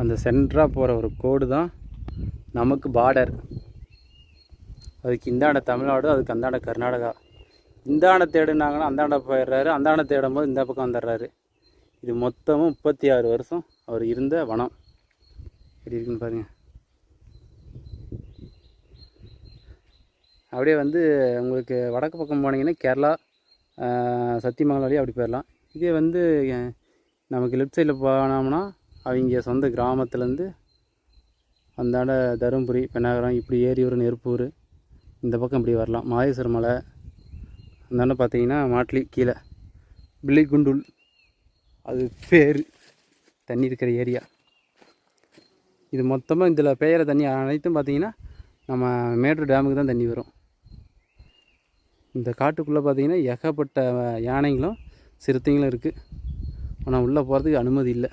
அந்த சென்டராக போகிற ஒரு கோடு தான் நமக்கு பார்டர். அதுக்கு இந்தாண்ட தமிழ்நாடு, அதுக்கு அந்தாண்ட கர்நாடகா. இந்தாண்ட தேடுனாங்கன்னா அந்தாண்ட போயிடுறாரு, அந்தாண்ட தேடும் போது இந்த பக்கம் வந்துடுறாரு. இது மொத்தமும் 36 வருஷம் அவர் இருந்த வனம். எப்படி இருக்குன்னு பாருங்கள். அப்படியே வந்து உங்களுக்கு வடக்கு பக்கம் போனீங்கன்னா கேரளா, சத்தியமங்கலம் வழியாக அப்படி போயிடலாம். இதே வந்து நமக்கு லெஃப்ட் சைடில் போனோம்னா அவங்க சொந்த கிராமத்துலேருந்து அந்தாண்ட தருமபுரி, பெண்ணாகரம், இப்படி ஏரியூர், நெருப்பூர், இந்த பக்கம் இப்படி வரலாம். மாதேஸ்வரம் மலை அந்தாண்ட பார்த்தீங்கன்னா மாட்லி, கீழே பில்லிகுண்டுல், அது பேர் தண்ணி இருக்கிற ஏரியா. இது மொத்தமாக இதில் பெய்கிற தண்ணி அனைத்தும் பார்த்திங்கன்னா நம்ம மேட்டூர் டேமுக்கு தான் தண்ணி வரும். இந்த காட்டுக்குள்ளே பார்த்திங்கன்னா ஏகப்பட்ட யானைகளும் சிறுத்தைகளும் இருக்குது. ஆனால் உள்ளே போகிறதுக்கு அனுமதி இல்லை.